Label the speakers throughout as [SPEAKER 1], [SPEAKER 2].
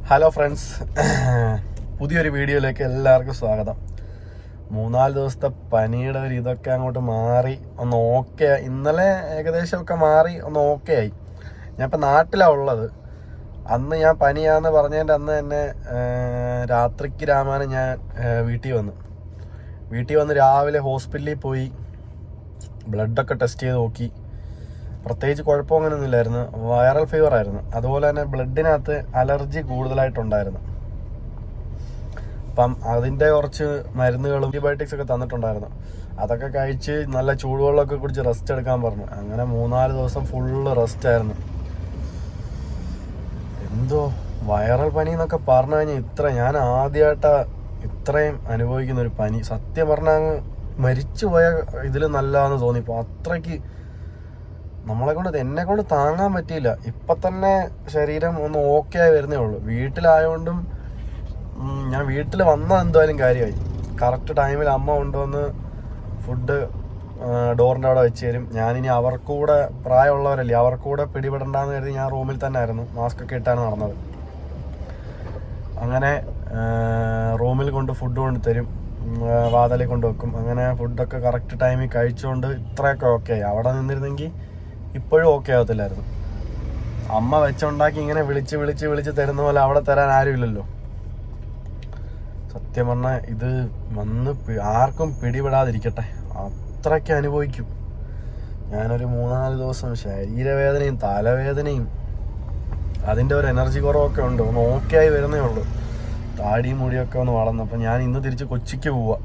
[SPEAKER 1] Hello friends, പുതിയൊരു വീഡിയോയിലേക്ക് എല്ലാവർക്കും സ്വാഗതം. 3-4 ദിവസത്തെ പനിയുടെ ഒരു ഇതൊക്കെ അങ്ങോട്ട് മാറി ഒന്ന് ഓക്കെ. ഇന്നലെ ഏകദേശമൊക്കെ മാറി ഒന്ന് ഓക്കെ ആയി. ഞാൻ ഇപ്പം നാട്ടിലാണ് ഉള്ളത്. അന്ന് ഞാൻ പനിയാന്ന് പറഞ്ഞതിൻ്റെ അന്ന് തന്നെ രാത്രിക്ക് രാമാനം ഞാൻ വീട്ടിൽ വന്ന് രാവിലെ ഹോസ്പിറ്റലിൽ പോയി ബ്ലഡൊക്കെ ടെസ്റ്റ് ചെയ്ത് നോക്കി. പ്രത്യേകിച്ച് കുഴപ്പമൊന്നും ഇല്ലായിരുന്നു. വൈറൽ ഫീവർ ആയിരുന്നു. അതുപോലെ തന്നെ ബ്ലഡിനകത്ത് അലർജി കൂടുതലായിട്ടുണ്ടായിരുന്നു. അപ്പം അതിൻ്റെ കുറച്ച് മരുന്നുകളും ആൻറ്റിബയോട്ടിക്സ് ഒക്കെ തന്നിട്ടുണ്ടായിരുന്നു. അതൊക്കെ കഴിച്ച് നല്ല ചൂടുവെള്ളമൊക്കെ കുടിച്ച് റെസ്റ്റ് എടുക്കാൻ പറഞ്ഞു. അങ്ങനെ 3-4 ദിവസം ഫുള്ള് റെസ്റ്റ് ആയിരുന്നു. എന്തോ വൈറൽ പനി എന്നൊക്കെ പറഞ്ഞു കഴിഞ്ഞാൽ ഞാൻ ആദ്യമായിട്ടാണ് ഇത്രയും അനുഭവിക്കുന്ന ഒരു പനി. സത്യം പറഞ്ഞാൽ മരിച്ചു പോയ ഇതിൽ നല്ലതാണെന്ന് തോന്നിപ്പോൾ. അത്രയ്ക്ക് എന്നെ കൊണ്ട് താങ്ങാൻ പറ്റിയില്ല. ഇപ്പം തന്നെ ശരീരം ഒന്ന് ഓക്കെ ആയി വരുന്നേ ഉള്ളൂ. വീട്ടിലായതുകൊണ്ടും ഞാൻ വീട്ടിൽ വന്നാൽ എന്തായാലും കാര്യമായി. കറക്റ്റ് ടൈമിൽ അമ്മ കൊണ്ടുവന്ന് ഫുഡ് ഡോറിൻ്റെ അവിടെ വെച്ച് തരും. ഞാനിനി അവർക്കൂടെ പ്രായമുള്ളവരല്ലേ, അവർക്കൂടെ പിടിപെടണ്ടെന്ന് കരുതി ഞാൻ റൂമിൽ തന്നെ ആയിരുന്നു. മാസ്ക് ഒക്കെ ഇട്ടാണ് നടന്നത്. അങ്ങനെ റൂമിൽ കൊണ്ട് ഫുഡ് കൊണ്ട് തരും, വാതിലിൽ കൊണ്ട് വെക്കും. അങ്ങനെ ഫുഡൊക്കെ കറക്റ്റ് ടൈമിൽ കഴിച്ചുകൊണ്ട് ഇത്രയൊക്കെ ഓക്കെ ആയി. അവിടെ നിന്നിരുന്നെങ്കിൽ ഇപ്പോഴും ഓക്കെ ആവത്തില്ലായിരുന്നു. അമ്മ വെച്ചുണ്ടാക്കി ഇങ്ങനെ വിളിച്ച് തരുന്ന പോലെ അവിടെ തരാൻ ആരുമില്ലല്ലോ. സത്യം പറഞ്ഞാൽ ഇത് വന്ന് ആർക്കും പിടിപെടാതിരിക്കട്ടെ. അത്രയ്ക്ക് അനുഭവിക്കും. ഞാനൊരു 3-4 ദിവസം ശരീരവേദനയും തലവേദനയും അതിൻ്റെ ഒരു എനർജി കുറവൊക്കെ ഉണ്ട്. ഒന്ന് ഓക്കെ ആയി വരുന്നേ ഉള്ളൂ. താടിയും മുടിയൊക്കെ ഒന്ന് വളർന്നു. അപ്പം ഞാൻ ഇന്ന് തിരിച്ച് കൊച്ചിക്ക് പോവാം.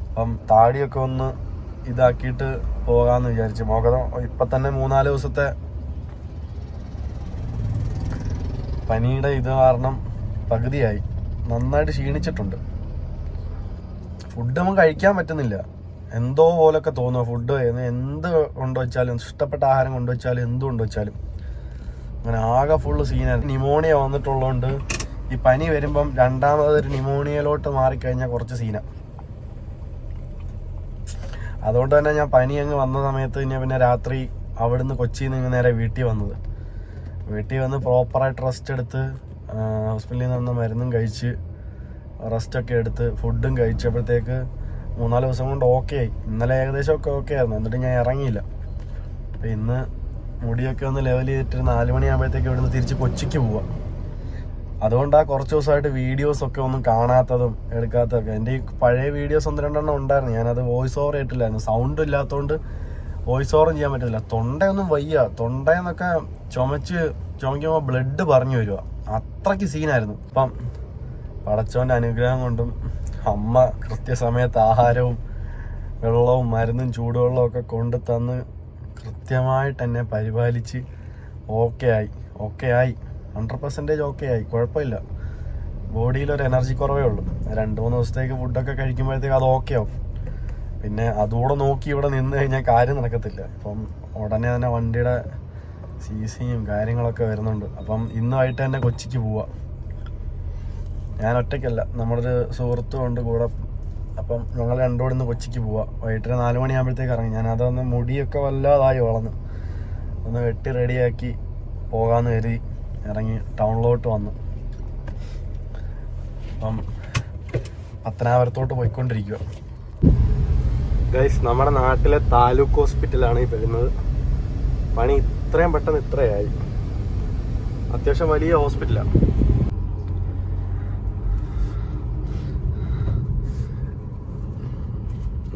[SPEAKER 1] അപ്പം താടിയൊക്കെ ഒന്ന് ഇതാക്കിയിട്ട് പോകാമെന്ന് വിചാരിച്ചു. ഇപ്പം തന്നെ 3-4 ദിവസത്തെ പനിയുടെ ഇത് കാരണം പകുതിയായി. നന്നായിട്ട് ക്ഷീണിച്ചിട്ടുണ്ട്. ഫുഡ് നമുക്ക് കഴിക്കാൻ പറ്റുന്നില്ല. എന്തോ പോലൊക്കെ തോന്നുക. ഫുഡ് എന്ത് കൊണ്ടുവച്ചാലും, ഇഷ്ടപ്പെട്ട ആഹാരം കൊണ്ടുവച്ചാലും, എന്ത് കൊണ്ടുവച്ചാലും അങ്ങനെ ആകെ ഫുള്ള് സീനാണ്. ന്യൂമോണിയ വന്നിട്ടുള്ളതുകൊണ്ട് ഈ പനി വരുമ്പം രണ്ടാമതൊരു ന്യൂമോണിയയിലോട്ട് മാറിക്കഴിഞ്ഞാൽ കുറച്ച് സീനാണ്. അതുകൊണ്ട് തന്നെ ഞാൻ പനി അങ്ങ് വന്ന സമയത്ത് പിന്നെ രാത്രി അവിടുന്ന് കൊച്ചിയിൽ നിന്ന് നേരെ വീട്ടിൽ വന്ന് പ്രോപ്പറായിട്ട് റെസ്റ്റ് എടുത്ത് ഹോസ്പിറ്റലിൽ നിന്ന് മരുന്നും കഴിച്ച് റെസ്റ്റൊക്കെ എടുത്ത് ഫുഡും കഴിച്ചപ്പോഴത്തേക്ക് 3-4 ദിവസം കൊണ്ട് ഓക്കെ ആയി. ഇന്നലെ ഏകദേശം ഒക്കെ ഓക്കെ ആയിരുന്നു. എന്നിട്ട് ഞാൻ ഇറങ്ങിയില്ല. അപ്പം ഇന്ന് മുടിയൊക്കെ ഒന്ന് ലെവൽ ചെയ്തിട്ട് 4 മണിയാകുമ്പോഴത്തേക്ക് ഇവിടുന്ന് തിരിച്ച് കൊച്ചിക്ക് പോവാം. അതുകൊണ്ടാണ് കുറച്ച് ദിവസമായിട്ട് വീഡിയോസൊക്കെ ഒന്നും കാണാത്തതും എടുക്കാത്തതൊക്കെ. എൻ്റെ ഈ പഴയ വീഡിയോസ് 1-2 ഉണ്ടായിരുന്നു. ഞാനത് വോയിസ് ഓവർ ആയിട്ടില്ലായിരുന്നു. സൗണ്ട് ഇല്ലാത്തതുകൊണ്ട് വോയിസ് ഓവറും ചെയ്യാൻ പറ്റില്ല. തൊണ്ടയൊന്നും വയ്യ. തൊണ്ടയെന്നൊക്കെ ചുമയ്ക്കുമ്പോൾ ബ്ലഡ് പറഞ്ഞു വരിക. അത്രയ്ക്ക് സീനായിരുന്നു. അപ്പം പടച്ചോൻ്റെ അനുഗ്രഹം കൊണ്ടും അമ്മ കൃത്യസമയത്ത് ആഹാരവും വെള്ളവും മരുന്നും ചൂടുവെള്ളവും ഒക്കെ കൊണ്ട് തന്ന് കൃത്യമായിട്ട് എന്നെ പരിപാലിച്ച് ഓക്കെ ആയി 100% ഓക്കെ ആയി. കുഴപ്പമില്ല. ബോഡിയിലൊരു എനർജി കുറവേ ഉള്ളൂ. 2-3 ദിവസത്തേക്ക് ഫുഡൊക്കെ കഴിക്കുമ്പോഴത്തേക്ക് അത് ഓക്കെ ആവും. പിന്നെ അതുകൂടെ നോക്കി ഇവിടെ നിന്ന് കഴിഞ്ഞാൽ കാര്യം നടക്കത്തില്ല. ഇപ്പം ഉടനെ തന്നെ വണ്ടിയുടെ CCയും കാര്യങ്ങളൊക്കെ വരുന്നുണ്ട്. അപ്പം ഇന്നുമായിട്ട് തന്നെ കൊച്ചിക്ക് പോവാം. ഞാൻ ഒറ്റയ്ക്കല്ല, നമ്മളൊരു സുഹൃത്തും ഉണ്ട് കൂടെ. അപ്പം ഞങ്ങൾ രണ്ടുകൂടെ ഇന്ന് കൊച്ചിക്ക് പോവാം. വൈകിട്ട് 4 മണിയാകുമ്പോഴത്തേക്ക് ഇറങ്ങി. ഞാനതൊന്ന് മുടിയൊക്കെ വല്ലാതായി വളർന്നു. ഒന്ന് വെട്ടി റെഡിയാക്കി പോകാമെന്ന് കരുതി ഇറങ്ങി ടൗണിലോട്ട് വന്നു. അപ്പം പത്തനാപുരത്തോട്ട് പോയിക്കൊണ്ടിരിക്കുക. ഗൈസ്, നമ്മുടെ നാട്ടിലെ താലൂക്ക് ഹോസ്പിറ്റലാണ് ഈ വരുന്നത്. പണി ഇത്രയും പെട്ടെന്ന് ഇത്രയായി. അത്യാവശ്യം വലിയ ഹോസ്പിറ്റലാണ്.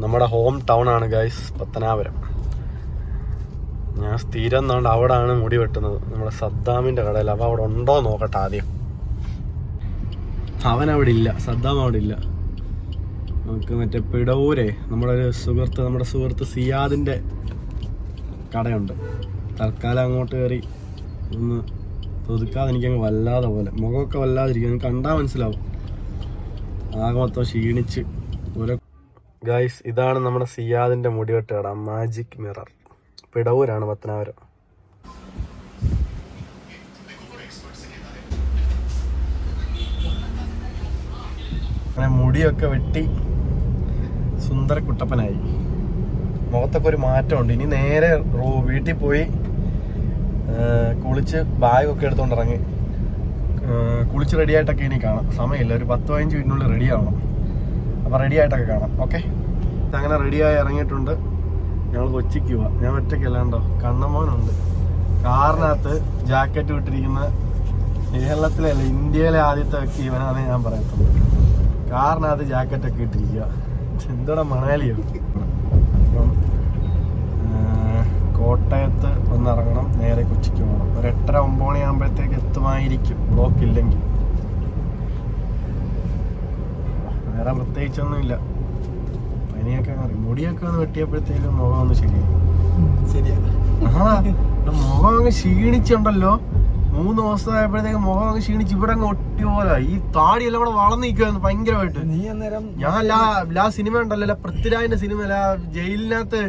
[SPEAKER 1] നമ്മുടെ ഹോം ടൗൺ ആണ് ഗൈസ് പത്തനാപുരം. ഞാൻ സ്ഥിരം എന്നുകൊണ്ട് അവിടെയാണ് മുടി വെട്ടുന്നത്, നമ്മുടെ സദ്ദാമിൻ്റെ കടയിൽ. അപ്പോൾ അവിടെ ഉണ്ടോ നോക്കട്ടെ ആദ്യം. അവനവിടെ ഇല്ല, സദ്ദാം അവിടെ ഇല്ല. നമുക്ക് മറ്റേ പിടവൂരെ നമ്മുടെ സുഹൃത്ത് സിയാദിൻ്റെ കടയുണ്ട്. തൽക്കാലം അങ്ങോട്ട് കയറി ഒന്ന് ഒതുക്കാതെ എനിക്കങ്ങ് വല്ലാതെ പോലെ. മുഖമൊക്കെ വല്ലാതിരിക്കും, കണ്ടാൽ മനസ്സിലാവും. ആകെ മൊത്തം ക്ഷീണിച്ച് ഓരോ. ഗൈസ്, ഇതാണ് നമ്മുടെ സിയാദിൻ്റെ മുടിവെട്ട് കട, മാജിക് മിറർ. പിടവൂരാണ് പത്തനാപുരം. അങ്ങനെ മുടിയൊക്കെ വെട്ടി സുന്ദര കുട്ടപ്പനായി. മുഖത്തൊക്കെ ഒരു മാറ്റമുണ്ട്. ഇനി നേരെ വീട്ടിൽ പോയി കുളിച്ച് ബാഗൊക്കെ എടുത്തുകൊണ്ട് ഇറങ്ങി കുളിച്ച് റെഡി ആയിട്ടൊക്കെ ഇനി കാണാം. സമയമില്ല, ഒരു 10-15 മിനിറ്റിനുള്ളിൽ റെഡി ആവണം. അപ്പോൾ റെഡി ആയിട്ടൊക്കെ കാണാം. ഓക്കെ, അങ്ങനെ റെഡിയായി ഇറങ്ങിയിട്ടുണ്ട്. ഞങ്ങൾ കൊച്ചിക്ക് പോവാം. ഞാൻ ഒറ്റയ്ക്കല്ലാണ്ടോ, കണ്ണമോനുണ്ട് കാറിനകത്ത്. ജാക്കറ്റ് വിട്ടിരിക്കുന്ന കേരളത്തിലെ അല്ല ഇന്ത്യയിലെ ആദ്യത്തെ വ്യക്തി ഇവനാണ് ഞാൻ പറയത്തുള്ളൂ. കാറിനകത്ത് ജാക്കറ്റൊക്കെ ഇട്ടിരിക്കുക. എന്തോടെ മണാലിയോ. അപ്പം കോട്ടയത്ത് ഒന്നിറങ്ങണം, നേരെ കൊച്ചിക്ക് പോകണം. ഒരു 8:30-9 മണിയാകുമ്പോഴത്തേക്ക് എത്തുമായിരിക്കും, ബ്ലോക്ക് ഇല്ലെങ്കിൽ. വേറെ പ്രത്യേകിച്ചൊന്നുമില്ല. പനിയൊക്കെ മാറി, മുടിയൊക്കെ ഒന്ന് വെട്ടിയപ്പോഴത്തേക്കും മുഖം ഒന്ന് ശരിയായി. മുഖം അങ്ങ് ക്ഷീണിച്ചുണ്ടല്ലോ. 3 ദിവസമായപ്പോഴത്തേക്ക് മുഖം അങ്ങ് ക്ഷീണിച്ച് ഇവിടെ അങ്ങ് ഒട്ടി പോലെ. ഈ താടിയെല്ലാം കൂടെ വളർന്നു നിൽക്കുമായിരുന്നു ഭയങ്കരമായിട്ട്. ഞാൻ ലാ സിനിമ ഉണ്ടല്ലോ, പൃഥ്വിരാജിന്റെ സിനിമ, ജയിലിനകത്ത്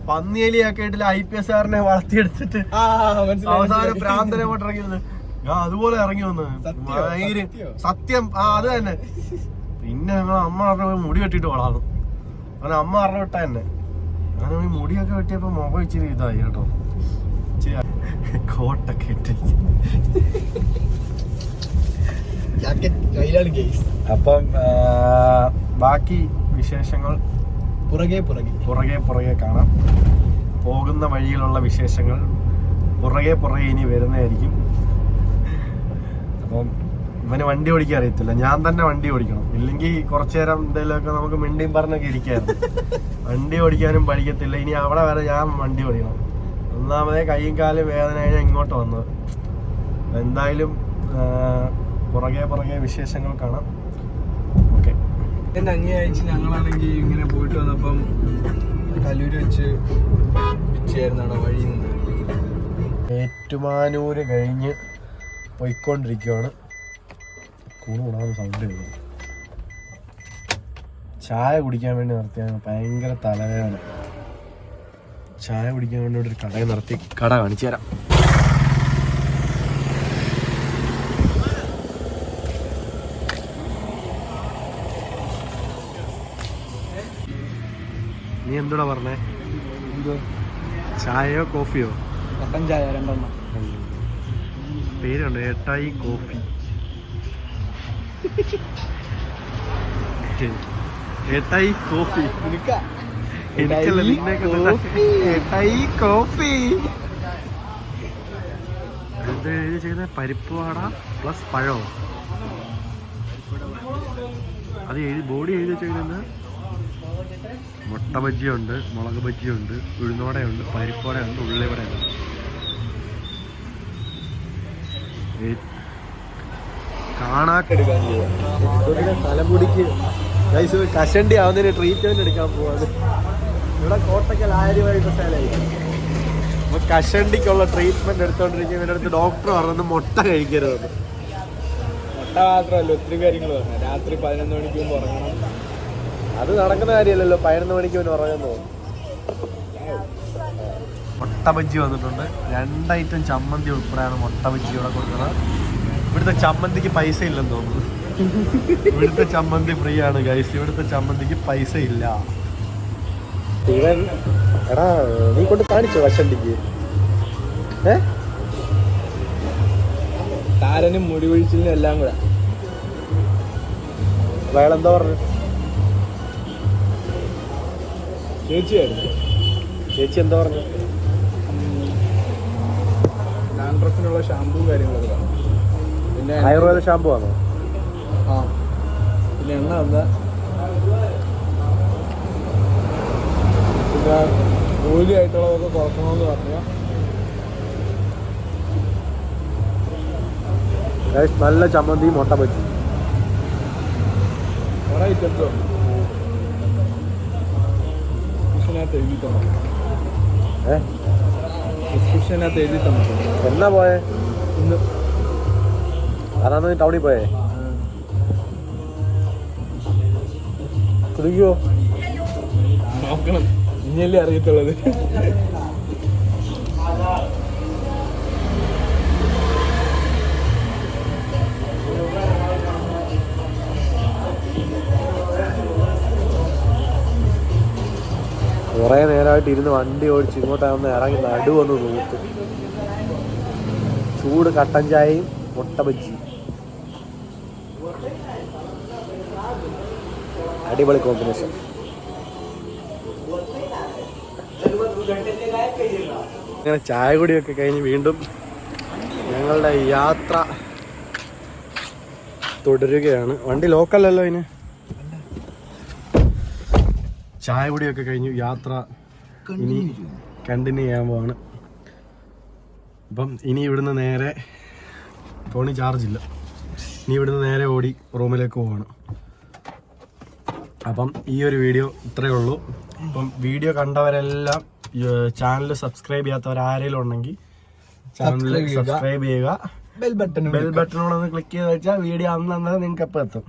[SPEAKER 1] പന്നിയലിയൊക്കെ ആയിട്ടില്ല IPS കാരനെ വളർത്തിയെടുത്തിട്ട് അവസാനം പ്രാന്തനെ പോട്ട് ഇറങ്ങി വന്ന്, ഞാൻ അതുപോലെ ഇറങ്ങി വന്നത് ഭയങ്കര സത്യം. അത് തന്നെ. പിന്നെ ഞങ്ങൾ അമ്മ പറഞ്ഞ മുടി വെട്ടിട്ട് വളർന്നു. അങ്ങനെ അമ്മ പറഞ്ഞ വിട്ട തന്നെ. ഞാൻ ഈ മുടിയൊക്കെ വെട്ടിയപ്പോ മുഖം ഇച്ചിരി ഇതായി കേട്ടോ. കോട്ടൊക്കെ ഇട്ടിരിക്കും. അപ്പം ബാക്കി വിശേഷങ്ങൾ പുറകെ കാണാം. പോകുന്ന വഴിയിലുള്ള വിശേഷങ്ങൾ പുറകെ ഇനി വരുന്നതായിരിക്കും. അപ്പം ഇവന് വണ്ടി ഓടിക്കാൻ അറിയത്തില്ല, ഞാൻ തന്നെ വണ്ടി ഓടിക്കണം. ഇല്ലെങ്കിൽ കുറച്ചു നേരം എന്തെങ്കിലുമൊക്കെ നമുക്ക് മിണ്ടിയും പറഞ്ഞൊക്കെ ഇരിക്കായിരുന്നു. വണ്ടി ഓടിക്കാനും പഠിക്കത്തില്ല. ഇനി അവിടെ വരെ ഞാൻ വണ്ടി ഓടിക്കണം. ഒന്നാമതേ കൈയും കാലും വേദന കഴിഞ്ഞാൽ ഇങ്ങോട്ട് വന്നത്. എന്തായാലും പുറകെ വിശേഷങ്ങൾ കാണാം. ഓക്കെ.
[SPEAKER 2] അങ്ങേയാഴ്ച ഞങ്ങളാണെങ്കിൽ ഇങ്ങനെ പോയിട്ട് വന്നപ്പം കല്ലൂര് വെച്ച് പിച്ചായിരുന്നു വഴിയിൽ നിന്ന്.
[SPEAKER 1] ഏറ്റുമാനൂര് കഴിഞ്ഞ് പോയിക്കൊണ്ടിരിക്കുകയാണ്. കൂണുകൂടാതെ സൗണ്ട് വരുന്നു. ചായ കുടിക്കാൻ വേണ്ടി നിർത്തിയാണ്. ഭയങ്കര തലവേദന. ചായ കുടിക്കാൻ വേണ്ടി ഒരു കടയിൽ നിർത്തി. കട കാണിച്ചു തരാം. നീ എന്തോടാ പറഞ്ഞേ? ചായയോ കോഫിയോ?
[SPEAKER 2] കട്ടൻ ചായ 2
[SPEAKER 1] പേരുണ്ട്, ഏട്ടായി കോഫി. ഏട്ടായി കോഫി. എനിക്കല്ല, ഏട്ടായി കോഫി. എന്ത് എഴുതി ചെയ്ത? പരിപ്പ് വട പ്ലസ് പഴോ? അത് ബോഡി എഴുതി ചെയ്യുന്നത്. മുട്ട ബജ്ജിയുണ്ട്, മുളക് ബജ്ജിയുണ്ട്, ഉഴുന്നോടയുണ്ട്, പരിപ്പോടയുണ്ട്, ഉള്ളിവടയുണ്ട്. കാണാക്കെടുക്കാൻ തലമുടിക്ക് കഷണ്ടി ആവുന്നതിന് ട്രീറ്റ്മെന്റ് എടുക്കാൻ പോവാണ്. ഇവിടെ കോട്ടയ്ക്കൽ ആര്യമായിട്ട് സ്ഥലമായി. അപ്പൊ കഷണ്ടിക്കുള്ള ട്രീറ്റ്മെന്റ് എടുത്തോണ്ടിരിക്കും. ഇവരുടെ അടുത്ത് ഡോക്ടർ പറഞ്ഞത് മുട്ട കഴിക്കരുത്.
[SPEAKER 2] മുട്ട മാത്രമല്ല, ഒത്തിരി കാര്യങ്ങൾ പറഞ്ഞു. രാത്രി 11 മണിക്ക് മുമ്പ് ഉറങ്ങണം.
[SPEAKER 1] അത് നടക്കുന്ന കാര്യമല്ലല്ലോ. 11 മണിക്ക് മുന്നേ ഉറങ്ങുന്നു. മുട്ട ബജ്ജി വന്നിട്ടുണ്ട്. 2 ഐറ്റം ചമ്മന്തി ഉൾപ്പെടെയാണ് മുട്ട ബജ്ജി ഇവിടെ കൊടുക്കുന്നത്. ഇവിടുത്തെ ചമ്മന്തിക്ക് പൈസ ഇല്ലെന്ന് തോന്നുന്നു. ഇവിടുത്തെ ചമ്മന്തി ഫ്രീ ആണ് ഗൈസ്. ഇവിടുത്തെ ചമ്മന്തിക്ക് പൈസ ഇല്ല. ഇവൻ എടാ നീ കൊണ്ട് കാണിച്ചോ കഷണ്ടിക്ക്?
[SPEAKER 2] താരനും മുടി ഒഴിച്ചിലിനും എല്ലാം കൂടെ.
[SPEAKER 1] അയാളെന്താ പറഞ്ഞു? ചേച്ചി എന്താ പറഞ്ഞു?
[SPEAKER 2] ഡാൻഡ്രഫിനുള്ള ഷാമ്പുവും കാര്യങ്ങളൊക്കെ. പിന്നെ
[SPEAKER 1] ആയുർവേദ ഷാമ്പു ആണോ?
[SPEAKER 2] ആ, പിന്നെ എണ്ണ വന്ന പിന്നെ ഓയിലി ആയിട്ടുള്ളതൊക്കെ കുറക്കണമെന്ന് പറഞ്ഞു.
[SPEAKER 1] നല്ല ചമ്മന്തി മുട്ട ബജ്ജി
[SPEAKER 2] കുറെ ഐറ്റംസ് ഉണ്ട്. ഡിസ്ക്രിപ്ഷനകത്ത് എഴുതി തന്നിട്ടുണ്ട്. ഡിസ്ക്രിപ്ഷനകത്ത് എഴുതി തന്നിട്ടുണ്ട്.
[SPEAKER 1] എന്നാ പോയേ?
[SPEAKER 2] ഇന്ന്.
[SPEAKER 1] അതാന്ന് ടൗണിൽ പോയേ? കുടിക്കുവോ?
[SPEAKER 2] നോക്കണം, ഇനിയല്ലേ അറിയത്തുള്ളത്.
[SPEAKER 1] കുറേ നേരമായിട്ട് ഇരുന്ന് വണ്ടി ഓടിച്ച് ഇങ്ങോട്ടാകുന്ന ഇറങ്ങി നടുവന്ന് നോക്കും. ചൂട് കട്ടൻ ചായയും മുട്ട ബജ്ജി. അടിപൊളി കോമ്പിനേഷൻ. അങ്ങനെ ചായ കുടിയൊക്കെ കഴിഞ്ഞ് വീണ്ടും ഞങ്ങളുടെ യാത്ര തുടരുകയാണ്. വണ്ടി ലോക്കലല്ലോ അതിന്. ചായ കുടിയൊക്കെ കഴിഞ്ഞു, യാത്ര ഇനി കണ്ടിന്യൂ ചെയ്യാൻ പോവാണ്. അപ്പം ഇനി ഇവിടുന്ന് നേരെ ഫോണിൽ ചാർജ് ഇല്ല, ഇനി ഇവിടുന്ന് നേരെ ഓടി റൂമിലേക്ക് പോവാണ്. അപ്പം ഈ ഒരു വീഡിയോ ഇത്രയേ ഉള്ളൂ. അപ്പം വീഡിയോ കണ്ടവരെല്ലാം ചാനൽ സബ്സ്ക്രൈബ് ചെയ്യാത്തവരാരെങ്കിലും ഉണ്ടെങ്കിൽ ചാനൽ സബ്സ്ക്രൈബ് ചെയ്യുക. ബെൽ ബട്ടണോടൊന്ന് ക്ലിക്ക് ചെയ്ത് വെച്ചാൽ വീഡിയോ അന്ന് നിങ്ങൾക്ക് എപ്പോൾ എത്തും.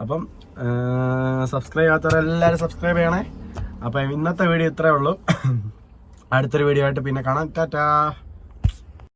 [SPEAKER 1] അപ്പം സബ്സ്ക്രൈബ് ചെയ്യാത്തവരെല്ലാവരും സബ്സ്ക്രൈബ് ചെയ്യണേ. അപ്പം ഇന്നത്തെ വീഡിയോ ഇത്രയേ ഉള്ളൂ. അടുത്തൊരു വീഡിയോ ആയിട്ട് പിന്നെ കാണാം. ടാറ്റാ.